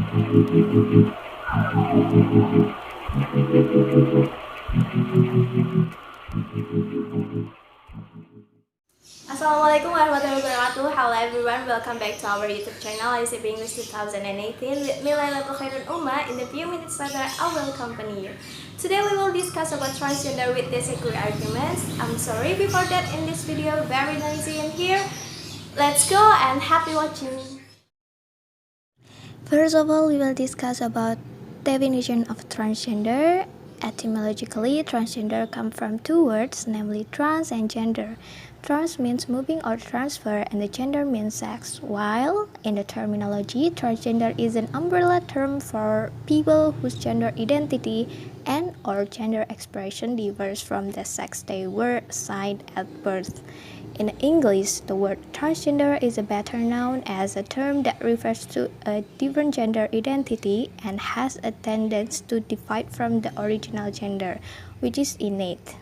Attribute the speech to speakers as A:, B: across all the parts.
A: Assalamualaikum warahmatullahi wabarakatuh. Hello everyone, welcome back to our YouTube channel ICB English 2018 with me Lailatul Choirun Umma. In a few minutes later, I will accompany you. Today we will discuss about transgender with disagree arguments. I'm sorry before that in this video, very noisy in here. Let's go and happy watching. First of all, we will discuss about definition of transgender. Etymologically, transgender comes from two words, namely trans and gender. Trans means moving or transfer, and the gender means sex. While in the terminology, transgender is an umbrella term for people whose gender identity and or gender expression differs from the sex they were assigned at birth. In English, the word transgender is a better known as a term that refers to a different gender identity and has a tendency to differ from the original gender, which is innate.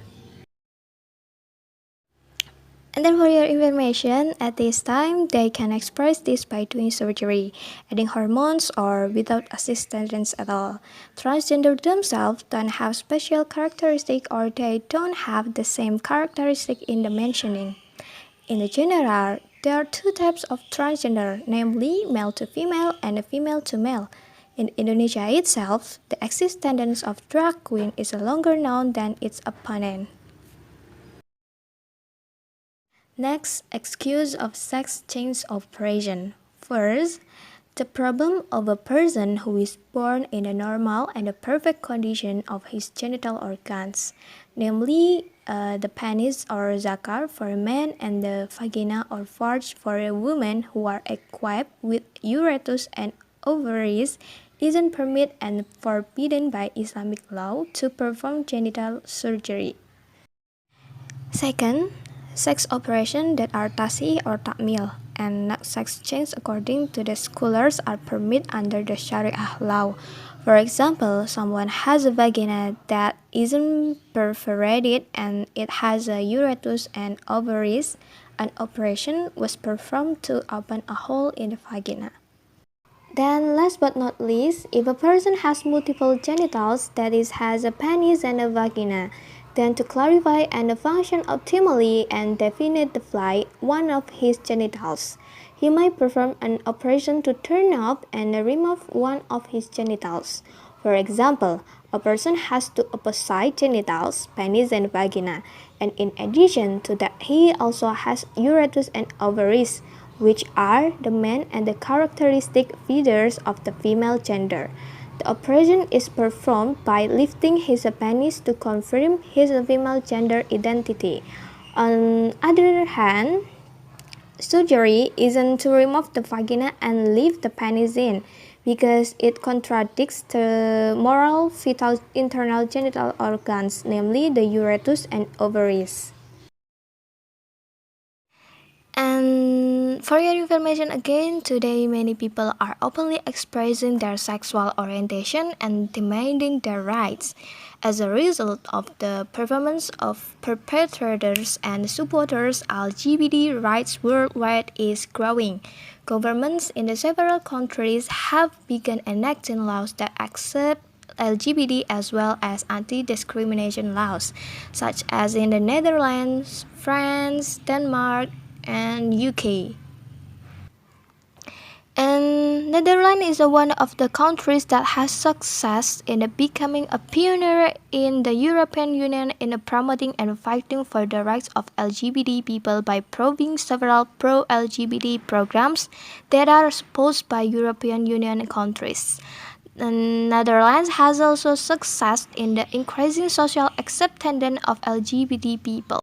A: And then for your information, at this time, they can express this by doing surgery, adding hormones, or without assistance at all. Transgender themselves don't have special characteristics or they don't have the same characteristic in the mentioning. In the general, there are two types of transgender, namely male to female and female to male. In Indonesia itself, the existence of drag queen is longer known than its opponent. Next, excuse of sex change operation. First, the problem of a person who is born in a normal and a perfect condition of his genital organs, namely the penis or zakar for a man and the vagina or vag for a woman who are equipped with uterus and ovaries, isn't permitted and forbidden by Islamic law to perform genital surgery. Second, sex operations that are Th.I or takmil and not sex change according to the scholars are permitted under the Sharia law. For example, someone has a vagina that isn't perforated and it has a uterus and ovaries. An operation was performed to open a hole in the vagina. Then, last but not least, if a person has multiple genitals, that is, has a penis and a vagina, then to clarify and function optimally and definitively one of his genitals, he might perform an operation to turn off and remove one of his genitals. For example, a person has two opposite genitals, penis and vagina, and in addition to that, he also has uterus and ovaries, which are the main and the characteristic features of the female gender. The operation is performed by lifting his penis to confirm his female gender identity. On the other hand, surgery isn't to remove the vagina and leave the penis in, because it contradicts the moral vital internal genital organs, namely the uterus and ovaries. And for your information again, today many people are openly expressing their sexual orientation and demanding their rights. As a result of the performance of perpetrators and supporters, LGBT rights worldwide is growing. Governments in the several countries have begun enacting laws that accept LGBT as well as anti-discrimination laws, such as in the Netherlands, France, Denmark, and UK. And Netherlands is one of the countries that has success in becoming a pioneer in the European Union in promoting and fighting for the rights of LGBT people by providing several pro-LGBT programs that are supported by European Union countries. The Netherlands has also success in the increasing social acceptance of LGBT people.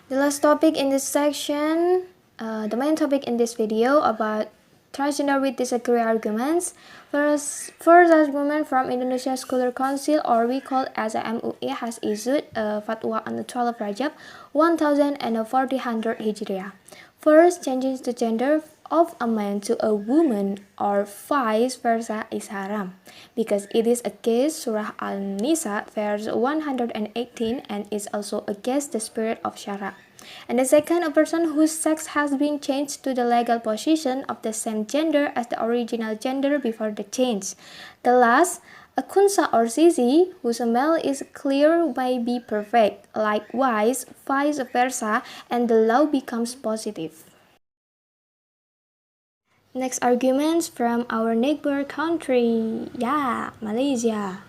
A: The last topic in this section, the main topic in this video about transgender with disagree arguments. First argument from Indonesia Scholar Council, or we call as a MUI, has issued a fatwa on the 12th Rajab 1400 Hijriah. First, changing the gender of a man to a woman or vice versa is haram, because it is against Surah An-Nisa verse 118 and is also against the spirit of Sharia. And the second, a person whose sex has been changed to the legal position of the same gender as the original gender before the change. The last, a kunsa or sisi, whose male is clear may be perfect. Likewise, vice versa, and the law becomes positive. Next arguments from our neighbor country, Malaysia.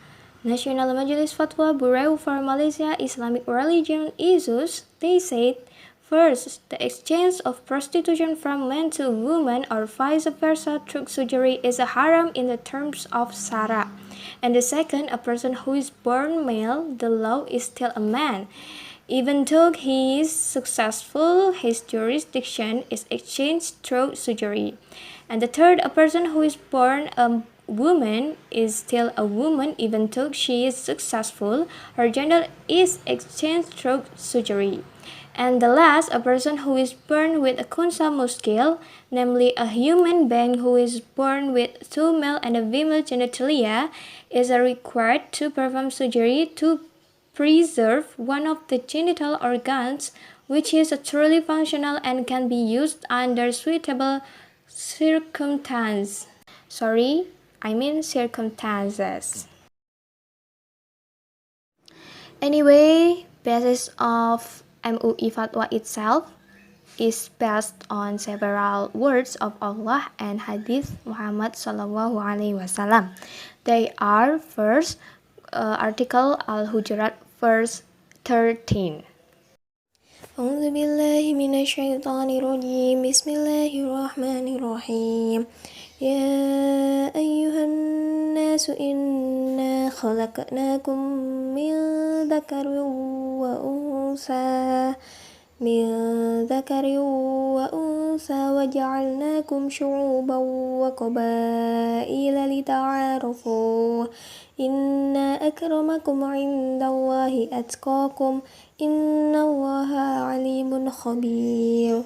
A: National Majelis Fatwa Bureau for Malaysia Islamic Religion issues, they said, first, the exchange of prostitution from man to woman or vice versa through surgery is a haram in the terms of Shara. And the second, a person who is born male, the law is still a man. Even though he is successful, his jurisdiction is exchanged through surgery. And the third, a person who is born a woman is still a woman even though she is successful. Her gender is exchanged through surgery. And the last, a person who is born with a kunsa muskil, namely a human being who is born with two male and a female genitalia, is required to perform surgery to preserve one of the genital organs, which is truly functional and can be used under suitable circumstances. Circumstances. Anyway, basis of MUI Fatwa itself is based on several words of Allah and Hadith Muhammad Sallallahu Alaihi Wasallam. They are first, article Al-Hujurat verse 13. أعوذ بالله من الشيطان الرجيم بسم الله الرحمن الرحيم يا أيها الناس إنا خلقناكم من ذكر وأنثى وجعلناكم شعوبا وقبائل لتعارفوا إن أكرمكم عند الله أتقاكم إن الله عليم خبير.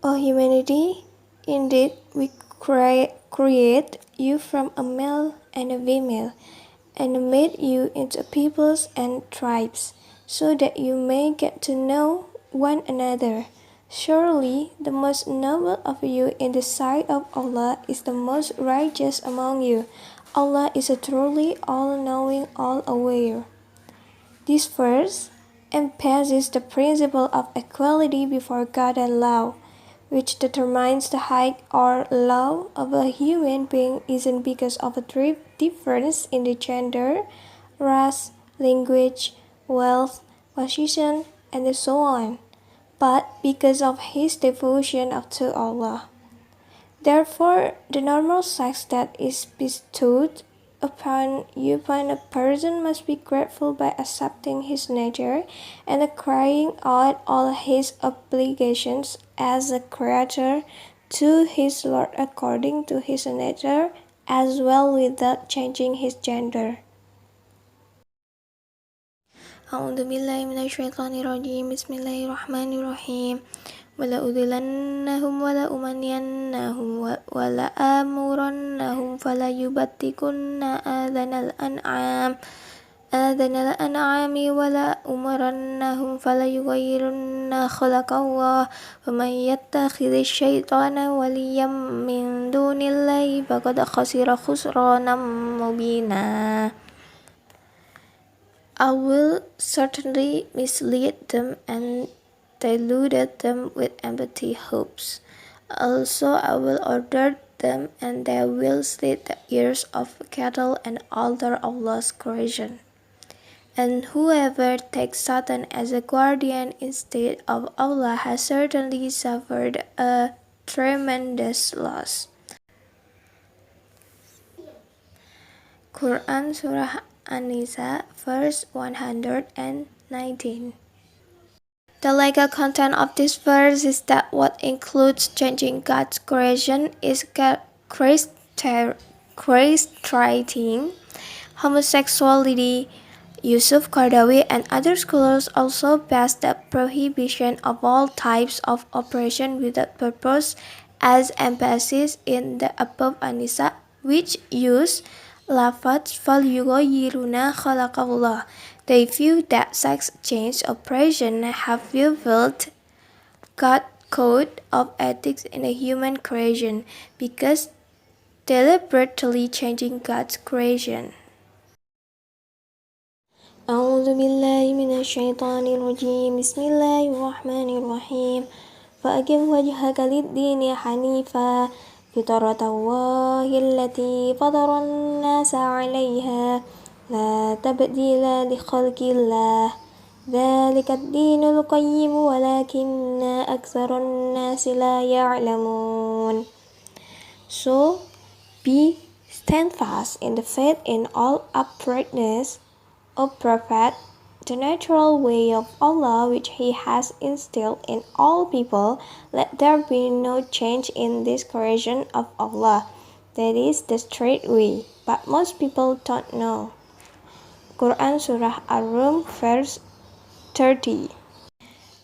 A: O humanity, indeed we create you from a male and a female, and made you into peoples and tribes, so that you may get to know one another. Surely the most noble of you in the sight of Allah is the most righteous among you. Allah is a truly all-knowing, all-aware. This verse emphasizes the principle of equality before God and law, which determines the height or low of a human being isn't because of a difference in the gender, race, language, wealth, position, and so on, but because of his devotion to Allah. Therefore, the normal sex that is bestowed upon a person must be grateful by accepting his nature and carrying out all his obligations as a creature to his Lord according to his nature, as well without changing his gender. أعوذ بالله من الشيطان الرجيم بسم الله الرحمن الرحيم ولأضلنهم ولأمنينهم ولآمرنهم فليبتكن آذان الأنعام ولأمرنهم فليغيرن خلق الله ومن يتخذ الشيطان وليا من دون الله فقد خسر خسرانا مبينا. I will certainly mislead them and deluded them with empty hopes. Also I will order them, and they will slit the ears of cattle and alter Allah's creation. And whoever takes Satan as a guardian instead of Allah has certainly suffered a tremendous loss. Quran Surah An-Nisa, verse 119. The legal content of this verse is that what includes changing God's creation is castrating homosexuality. Yusuf Qaradawi and other scholars also pass the prohibition of all types of operation without purpose as emphasis in the above An-Nisa, which use lafaz فَلْيُغَيِّرُنَا خَلَقَ اللَّهِ. They view that sex change operations have revealed God's code of ethics in the human creation because deliberately changing God's creation. أعوذ بالله من الشيطان الرجيم بسم الله الرحمن الرحيم فأقم وجهك للدين حنيفا فطرة الله التي فطر الناس عليها لا تبديل لخلق الله ذلك الدين القيم ولكن أكثر الناس لا يعلمون. So be steadfast in the faith in all uprightness, O Prophet, the natural way of Allah which He has instilled in all people. Let there be no change in this creation of Allah. That is the straight way, but most people don't know. Quran Surah Ar-Rum verse 30.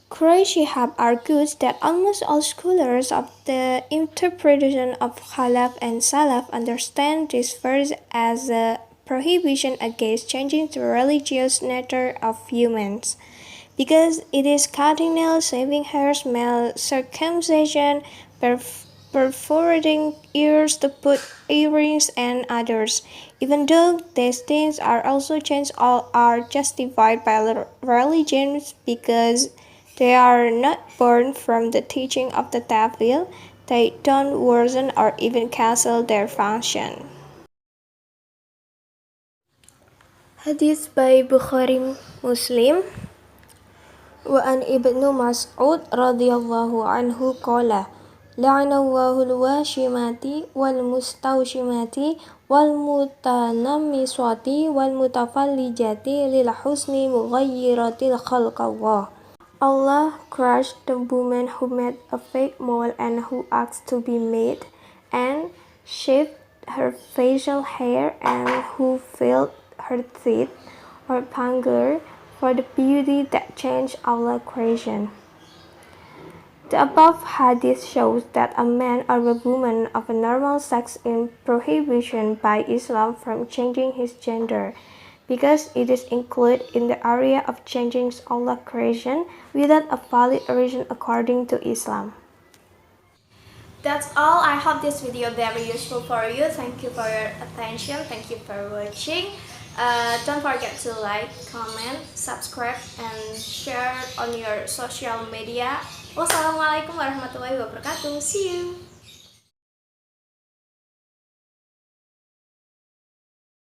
A: Quraysh have argued that almost all scholars of the interpretation of Khalaf and Salaf understand this verse as a prohibition against changing the religious nature of humans, because it is cutting nails, shaving hairs, male circumcision, perforating ears to put earrings, and others. Even though these things are also changed, all are justified by religions because they are not born from the teaching of the Th.I. They don't worsen or even cancel their function. Hadith by Bukhari Muslim. وعن ابن مسعود رضي الله عنه قال لعن الله الواشمات والمستوشمات والمتنمصات والمتفلجات للحسن مغيرات الخلق الله. Allah crushed the woman who made a fake mole and who asked to be made, and shaved her facial hair, and who filled her teeth or panger for the beauty that changed Allah's creation. The above hadith shows that a man or a woman of a normal sex is prohibited by Islam from changing his gender, because it is included in the area of changing Allah's creation without a valid reason according to Islam. That's all. I hope this video very useful for you. Thank you for your attention. Thank you for watching. Don't forget to like, comment, subscribe, and share on your social media. Wassalamualaikum warahmatullahi wabarakatuh. See you.